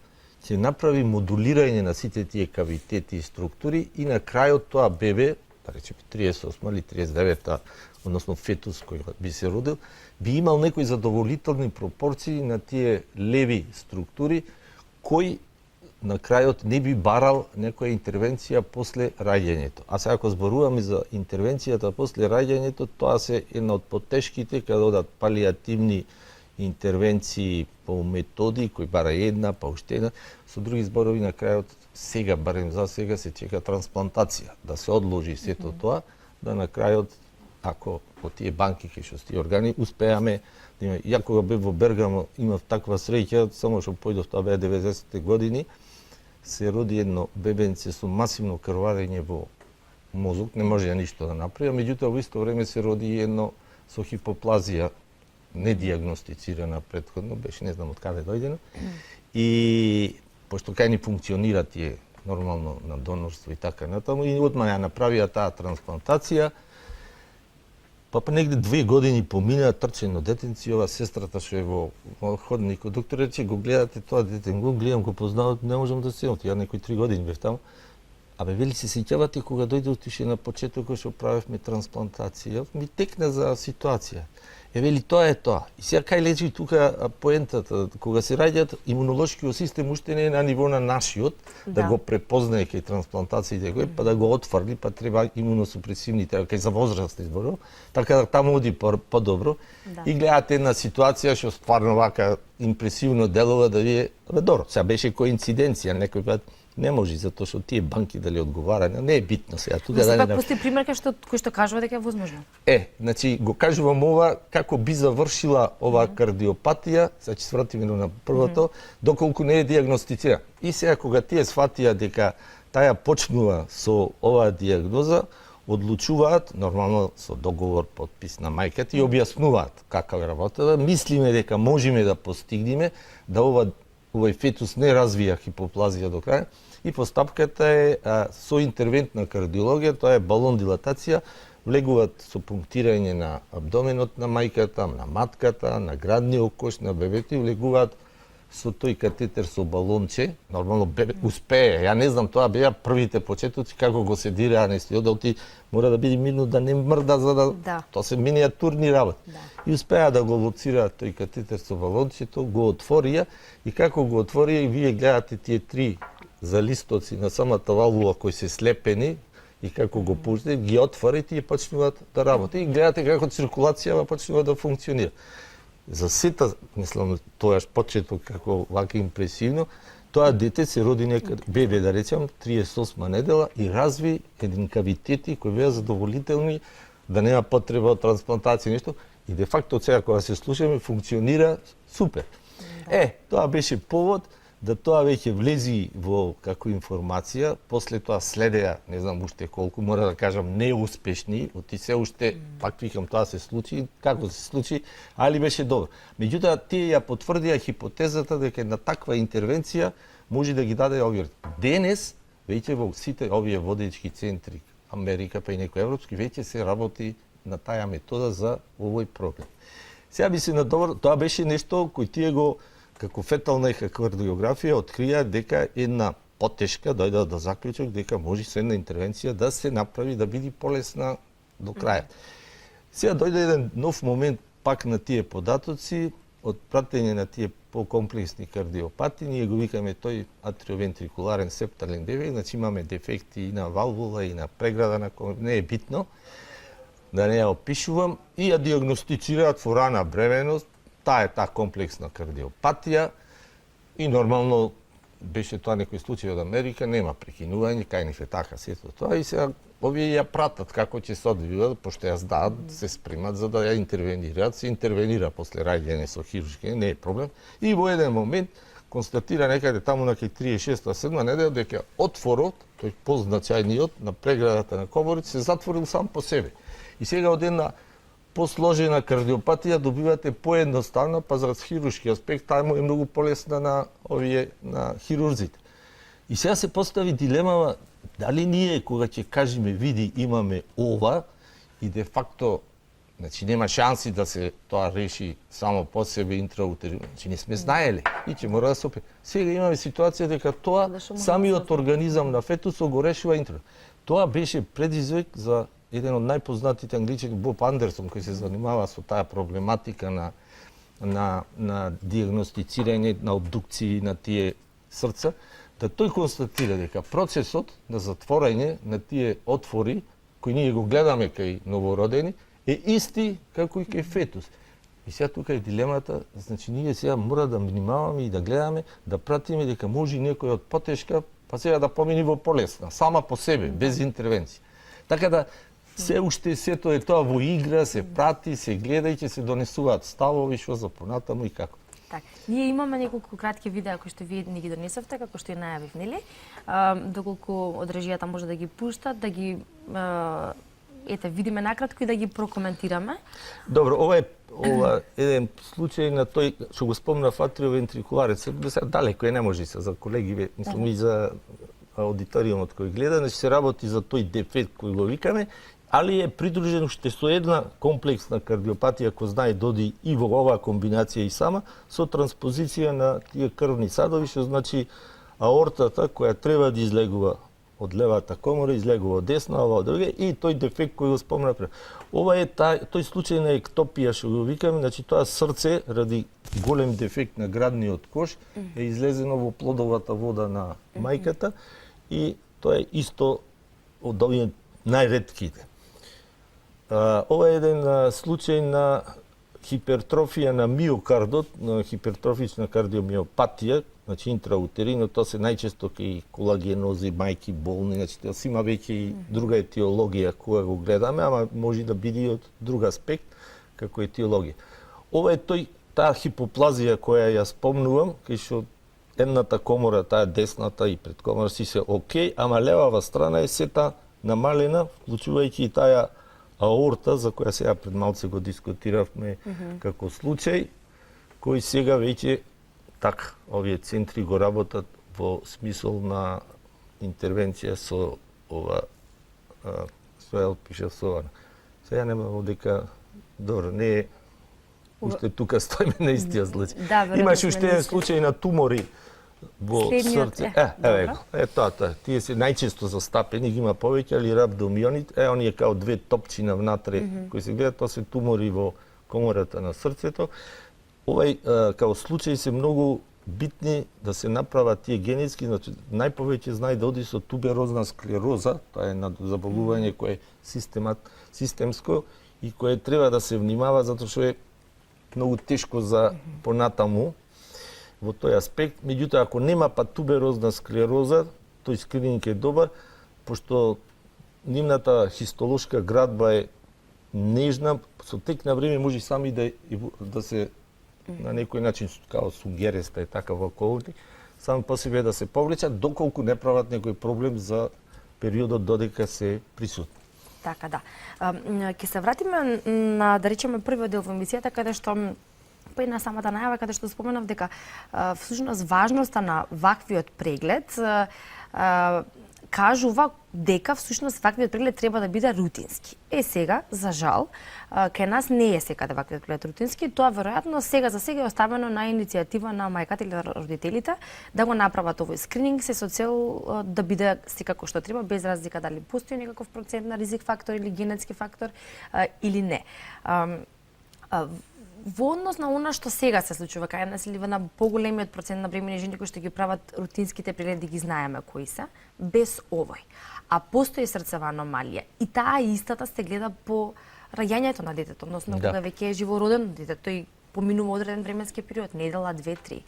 ќе направи модулирање на сите тие кавитети и структури и на крајот тоа бебе, да речеме 38 или 39-та, односно фетус кој би се родил, би имал некои задоволителни пропорции на тие леви структури кои на крајот не би барал некоја интервенција после раѓањето. А сега ако зборуваме за интервенцијата после раѓањето, тоа се една од потешките каде одат палиативни интервенции по методи кои бара една, па уште една. Со други зборови на крајот сега, барем за сега, се чека трансплантација, да се одложи сето тоа, да на крајот, ако по тие банки кај што тие органи успеаме да има. Ја кога бев во Бергамо, имав таква среќа, само што појдов, тоа беа 90-те години, се роди едно бебенце со масивно крварење во мозок, не може ништо да направи, меѓутоа во исто време се роди едно со хипоплазија, недиагностицирана претходно, беше не знам од каде дојдено. И пошто кај ни функционира тие нормално на донорство и така натаму, и одма ја направија таа трансплантација. Па негде 2 години помина трчено детенци, ова сестрата што е во ходникот, доктор рече, го гледате тоа дете, го гледам, го познавам, не можам да се ја некои 3 години бев таму. Абе, вели, се сеќавате кога дојде отише на почетокот што правевме трансплантација, ми текна за ситуација. Вели, тоа е тоа. И сега кај лежи тука поентата, кога се раѓаат, имунолошкиот систем уште не е на ниво на нашиот, да го препознае кај трансплантациите кои, па да го отфрли, па треба имуносупресивните, кај за возрастни зборувам, така да таму оди подобро. И гледате една ситуација што стварно вака импресивно делува да вие, добро, сега беше коинциденција, некој пат не може, затоа што тие банки дали одговараат, не е битно сега. Но сепак постои примерка кој што кажува дека е возможно. Значи го кажувам ова како би завршила оваа кардиопатија, сега ќе се вратиме на првото, доколку не е диагностицирана. И сега кога тие сфатија дека таја почнува со оваа диагноза, одлучуваат, нормално со договор, подпис на мајката и објаснуваат каква е работата, мислиме дека можеме да постигнеме да овој фетус не развија хипоплазија до крај, и постапката е со интервентна кардиологија, тоа е балон дилатација, влегуваат со пунктирање на абдоменот на мајката, на матката, на градниот кош на бебето и влегуваат со тој катетер со балонче, нормално бебе успее. Ја не знам, тоа беа првите почетоци како го седира анестезиот, мора да биде мирно да не мрда за да тоа се миниатурни работи. И успеа да го лоцираат тој катетер со балончето, го отворија и како го отворија и вие гледате тие 3 залистоци на самата валвула кои се слепени и како го пуштите, ги отворите и почнуваат да работи и гледате како циркулацијава почнува да функционира. За сета, мислам, тоаш почеток како вака импресивно, тоа дете се роди некаде, бебе да речам, 38 недела и разви еден кавитети кои беа задоволителни, да нема потреба од трансплантација нешто, и де факто сега кога се слушаме функционира супер. Тоа беше повод да тоа веќе влези во како информација, после тоа следеа, не знам уште колку, мора да кажам, неуспешни, оти се уште, пак викам, тоа се случи, како се случи, али беше добро. Меѓутоа, тие ја потврдија хипотезата дека на таква интервенција може да ги даде овие. Денес, веќе во сите овие водечки центри, Америка, па и некои европски, веќе се работи на таа метода за овој проблем. Сега би се надовр, тоа беше нешто кој тие го како фетална кардиографија открија дека една потешка дојде до заклучок дека може со една интервенција да се направи да биде полесна до крај. Сега дојде еден нов момент пак на тие податоци од пратење на тие покомплексни кардиопати, ние го викаме тој атриовентрикуларен септален дефект, значи имаме дефекти и на валвула и на преграда на не е битно да не ја опишувам, и ја диагностицираат во рана бременост, таа е таа комплексна кардиопатија и нормално беше тоа некој случај од Америка, нема прекинување, кај нив е така сето тоа и сега овие ја пратат како ќе се одвиват, пошто ја знаат, се спремат за да ја интервенираат, се интервенира после раѓање со хируршки, не е проблем. И во еден момент констатира некаде таму на 36-7 недела дека отворот, тој позначајниот на преградата на коморите се затворил сам по себе. И сега од една посложена кардиопатија добивате поедноставна, па за хируршки аспект таа е многу полесна на овие на хирурзите. И сега се постави дилемава дали ние кога ќе кажеме види имаме ова и де факто значи нема шанси да се тоа реши само по себе интраутерино. Значи не сме знаеле и ќе мора да се опе. Сега имаме ситуација дека тоа самиот организам на фетусот го решува интро. Тоа беше предизвик за еден од најпознатите англичани Боб Андерсон кој се занимава со таа проблематика на диагностицирање на обдукции на тие срца, да тој констатира дека процесот на затворање на тие отвори кои ние го гледаме кај новородени е исти како и кај фетус. И сега тука е дилемата, значи ние сега мора да внимаваме и да гледаме, да пратиме дека може некој од потешка, па сега да помини во полесна, сама по себе, без интервенција. Така да се уште сето е тоа во игра, се прати, се гледа и ќе се донесуваат ставови што за понатаму и како. Так, ние имаме неколку кратки видеа кои што вие ни ги донесовте, како што ја најавив, нели? Доколку од режијата може да ги пуштат, да ги видиме накратко и да ги прокоментираме. Добро, ова е еден случај на тој што го спомнав атриовентрикуларец. Сега далеко е, не може се за колеги, мислам и за аудиториумот кој гледа, значи се работи за тој дефект кој го викаме, али е придружен уште со една комплексна кардиопатија кој знае доди и во оваа комбинација и сама со транспозиција на тие крвни садови, што значи аортата која треба да излегува од левата комора, излегува од десна, ова од друга и тој дефект кој го спомна пред. Ова е тој случај на ектопија што го викаме, значи тоа срце ради голем дефект на градниот кош е излезено во плодовата вода на мајката и тоа е исто од овие најретките. Ова е еден случај на хипертрофија на миокардот, на хипертрофична кардиомиопатија, значи интраутерино, тоа се најчесто кај колагенози, мајки болни, значи тоа си има веќе и друга етиологија која го гледаме, ама може да биде и од друг аспект како етиологија. Ова е таа хипоплазија која ја спомнувам, кај што едната комора, таа десната и предкомора си се окей, ама левава страна е сета намалена, вклучувајќи и таа аорта, за која сега пред малце го дискутиравме како случај, кој сега веќе така овие центри го работат во смисол на интервенција со ова што пише со ова. Сега нема дека добро, не е уште тука стоиме на истиот случај. Да, имаше уште еден случај на тумори во срце. Тоа. Тие се најчесто застапени, ги има повеќе, али рhabdomionit, оние као две топчина внатре, кои се гледат, тоа се тумори во комората на срцето. Овај као случај се многу битни да се направат тие генетски, значи најповеќе знае да оди со туберозна склероза, тоа е заболување кое е системско и кое треба да се внимава затоа што е многу тешко за понатаму во тој аспект. Меѓутоа, ако нема па туберозна склероза, тој скрининг е добар, пошто нивната хистолошка градба е нежна, со тек на време може сами да се на некој начин као сугереста е така во околни, само по себе да се повлечат, доколку не прават некој проблем за периодот додека се присутни. Така да. Ќе се вратиме на, да речеме, првиот дел во емисијата, каде што по една самата најава, каде што споменав дека всушност важноста на ваквиот преглед кажува дека всушност ваквиот преглед треба да биде рутински. Сега, за жал, кај нас не е секаде ваквиот преглед рутински, тоа веројатно сега за сега е оставено на иницијатива на мајката или родителите да го направат овој скрининг се со цел да биде секако што треба, без разлика дали постои некаков процент на ризик фактор или генетски фактор или не. Во однос на она што сега се случува кај нас или на поголемиот процент на бремени жени кои што ги прават рутинските прегледи, ги знаеме кои се, без овој. А постои срцева аномалија и таа истата се гледа по раѓањето на детето, односно кога веќе е живородено детето и поминува одреден временски период, недела, 2-3.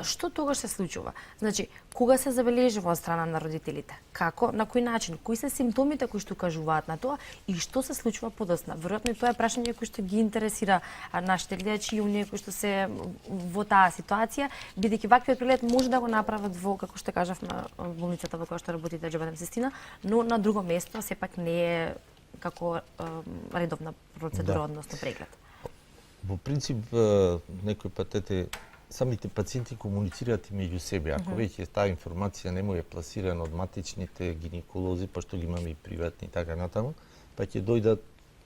Што тогаш се случува? Значи, кога се забележува од страна на родителите? Како, на кој начин? Кои се симптомите кои што кажуваат на тоа и што се случува подоцна? Веројатно и тоа е прашање кој што ги интересира нашите гледачи и оние кои што се во таа ситуација, бидејќи ваквиот преглед може да го направат во, како што кажавме, болницата во која што работите Џебедем Систина, но на друго место сепак не е како редовна процедура, односно преглед. Во принцип, некои патете, самите пациенти комуницираат и меѓу себе. Ако веќе таа информација не му е пласирана од матичните гинеколози, пошто ги имаме и приватни и така натаму, па ќе дојдат,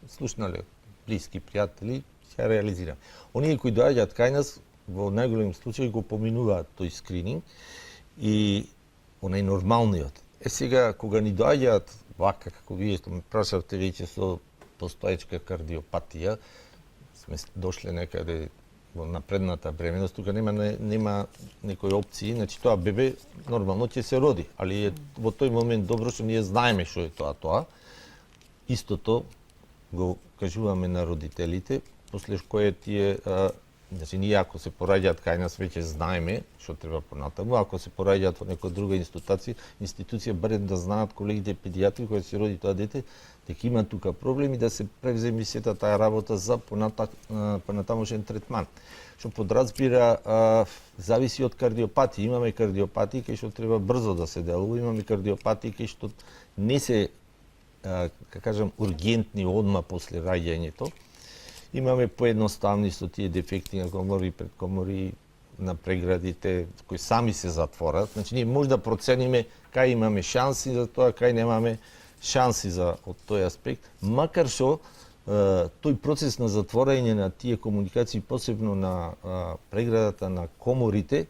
слушнале, блиски, пријатели, ќе реализира. Оние кои доаѓаат кај нас, во најголем случај го поминуваат тој скрининг и онај нормалниот. Сега, кога ни доаѓаат вака, како вие што ме прашавте веќе со постоечка кардиопатија, сме дошле некаде во напредната бременост, тука нема некои опции, значи тоа бебе нормално ќе се роди, али е во тој момент добро што ние знаеме што е тоа. Истото го кажуваме на родителите, после кое тие, значи ние ако се пораѓаат кај нас веќе знаеме што треба понатаму, ако се пораѓаат во некоја друга институција барем да знаат колегите педијатри кои се роди тоа дете, дека има тука проблеми да се превземе сета таа работа за понатамошен третман. Што подразбира зависи од кардиопатии. Имаме кардиопатии кај што треба брзо да се делува, имаме кардиопатии кај што не се кажам ургентни одма после раѓањето. Имаме поедноставни со тие дефекти на комори, предкомори, на преградите кои сами се затворат. Значи ние може да процениме кај имаме шанси за тоа, кај немаме шанси за од тој аспект, макар што тој процес на затворање на тие комуникации, посебно на преградата на коморите,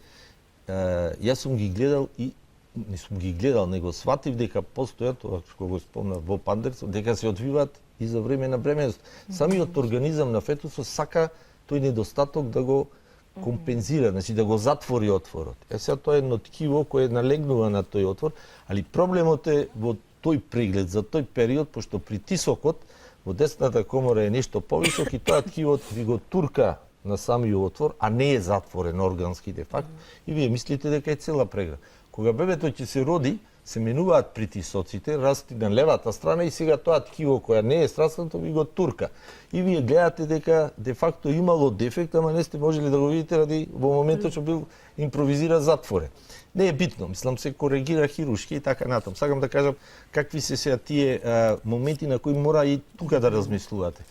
јас сум ги гледал и не сум ги гледал, него сватив дека постојат, како го спомнав во Пандерс, дека се одвиваат и за време на бременост. Самиот организам на фетусот сака тој недостаток да го компензира, значи да го затвори отворот. Сега тоа е едно ткиво кое налегнува на тој отвор, али проблемот е во тој преглед за тој период, пошто притисокот во десната комора е нешто повисок и тоа ткивот ви го турка на самиот отвор, а не е затворен органски де факт, и вие мислите дека е цела преграда. Кога бебето ќе се роди, се менуваат притисоците, расти на левата страна и сега тоа ткиво која не е страснато ви го турка. И вие гледате дека де факто имало дефект, ама не сте можели да го видите ради во моментот што бил импровизира затворен. Не е битно, мислам се коригира хирушки и така натам. Сакам да кажам какви се сега тие моменти на кои мора и тука да размислувате.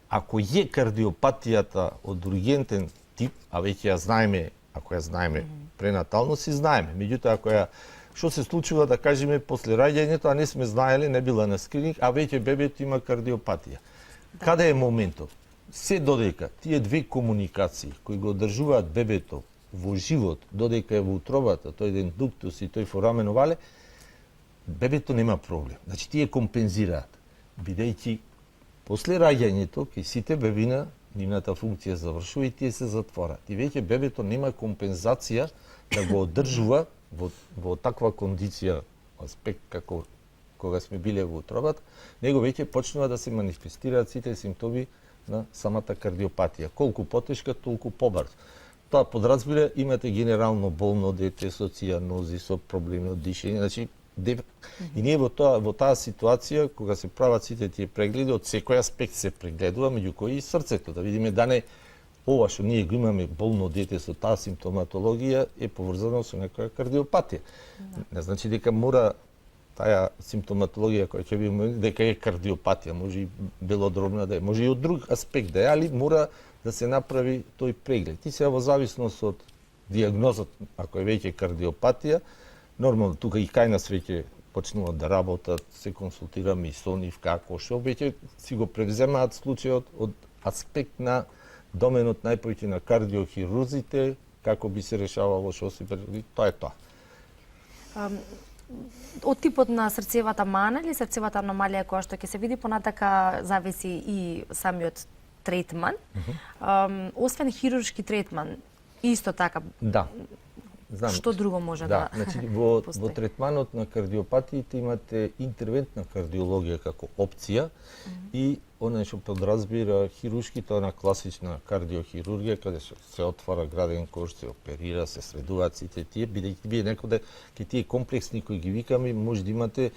Ако е кардиопатијата од ургентен тип, а веќе ја знаеме, ако ја знаеме пренатално, си знаеме. Меѓутоа, ако ја што се случува, да кажеме, после раѓањето, а не сме знаеле, не била на скрининг, а веќе бебето има кардиопатија. Да. Каде е моментот? Се додека тие две комуникации кои го одржуваат бебето во живот, додека е во утробата, тој дуктус и тој форамен овале, бебето нема проблем. Значи, тие компензираат, бидејќи после раѓањето, кај сите бебина, нивната функција завршува и тие се затворат. И веќе бебето нема компензација да го одржува во таква кондиција, аспект како кога сме биле во утробата, него веќе почнува да се манифестираат сите симптоми на самата кардиопатија. Колку потешка, толку побрзо. Тоа подразбира имате генерално болно дете со цијанози, со проблеми од дишење, значи и ние во таа ситуација кога се прават сите тие прегледи, од секој аспект се прегледува, меѓу кои и срцето, да видиме да не ова што ние го имаме болно дете со таа симптоматологија е поврзано со некоја кардиопатија. Не значи дека мора таа симптоматологија која ќе биде дека е кардиопатија, може и белодробна да е, може и од друг аспект да е, али мора да се направи тој преглед. И сега во зависност од диагнозот, ако е веќе кардиопатија, нормално тука и кај нас веќе почнуваат да работат, се консултираме и со нив како што веќе си го превземаат случајот од аспект на доменот најповеќе на кардиохирурзите, како би се решавало што се тоа е тоа. Од типот на срцевата мана или срцевата аномалија која што ќе се види понатака зависи и самиот третман. Освен хируршки третман, исто така. Да. Знам. Што друго може да значи во третманот на кардиопатиите имате интервентна кардиологија како опција и она што подразбира хируршки, тоа е на класична кардиохирургија каде се отвара граден кош, се оперира, се средуваат сите тие, бидејќи вие некаде ке тие комплексни кои ги викаме, може да имате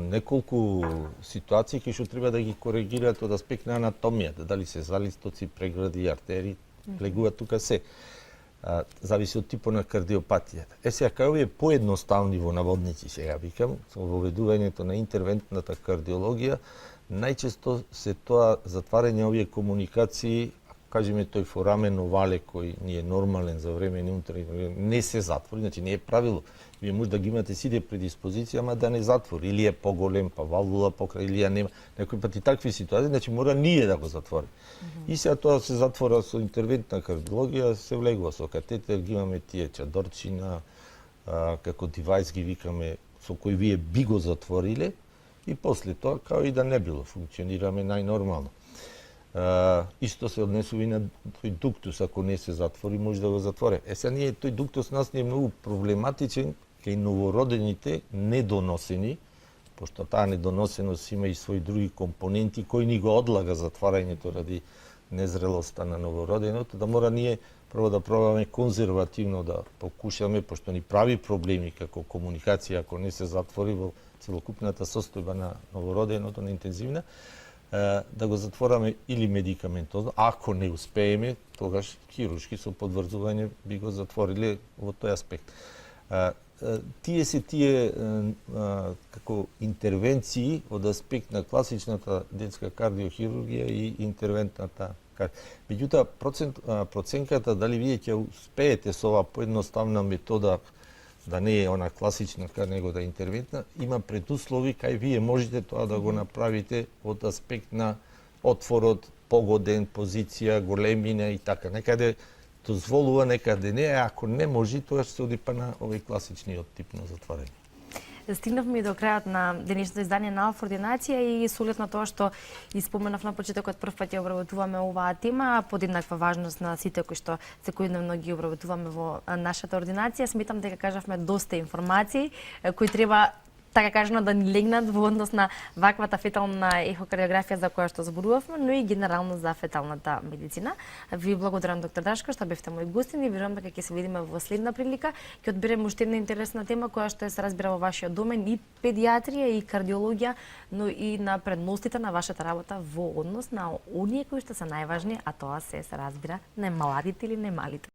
неколку ситуации кои што треба да ги коригираат од аспект на анатомијата, дали се залистоци, прегради, артерии, легуваат тука се. Зависи од типот на кардиопатијата. Сега, кај овие поедноставни во наводници, сега викам, со воведувањето на интервентната кардиологија, најчесто се тоа затварање овие комуникации, кажеме тој форамен овале кој ни е нормален за време не се затвори, значи не е правило. Вие може да ги имате сите предиспозиција, ама да не затвори. Или е поголем, па валвула покрај, или ја нема. Некои пати такви ситуации, значи мора ние да го затвориме. И сега тоа се затвора со интервентна кардиологија, се влегува со катетер, ги имаме тие чадорчина, како девајс ги викаме, со кој вие би го затвориле, и после тоа, као и да не било, функционираме најнормално. Исто се однесува и на тој дуктус, ако не се затвори, може да го затворе. Сега ние, тој дуктус нас не е многу проблематичен кај новородените недоносени, пошто таа недоносеност има и своји други компоненти кои ни го одлага затварањето ради незрелоста на новороденото, да мора ние прво да пробаме конзервативно да покушаме, пошто ни прави проблеми како комуникација, ако не се затвори во целокупната состојба на новороденото, на интензивна, да го затвораме или медикаментозно, ако не успееме, тогаш хируршки со подврзување би го затвориле во тој аспект. Тие се тие како интервенции од аспект на класичната детска кардиохирургија и интервентната кардиохирургија. Меѓутоа, проценката дали вие ќе успеете со оваа поедноставна метода да не е она класична, него да е интервентна, има предуслови кај вие можете тоа да го направите од аспект на отворот, погоден, позиција, големина и така. Некаде дозволува, некаде не, ако не може, тоа ќе се оди па на овој класичниот тип на затварање. Стигнавме и до крајот на денешното издание на Алфа Ординација и со оглед на тоа што испоменав на почетокот, прв пат ја обработуваме оваа тема, подеднаква важност на сите кои што секојдневно ги обработуваме во нашата ординација. Сметам дека кажавме доста информации кои треба така кажано да ни легнат во однос на ваквата фетална ехокардиографија за која што зборувавме, но и генерално за феталната медицина. Ви благодарам, доктор Дашко, што бевте мој гостин и верувам дека ќе се видиме во следна прилика. Ќе одберем уште една интересна тема која што се разбира во вашиот домен и педиатрија и кардиологија, но и на предностите на вашата работа во однос на оние кои што се најважни, а тоа се разбира немаладите или немалите.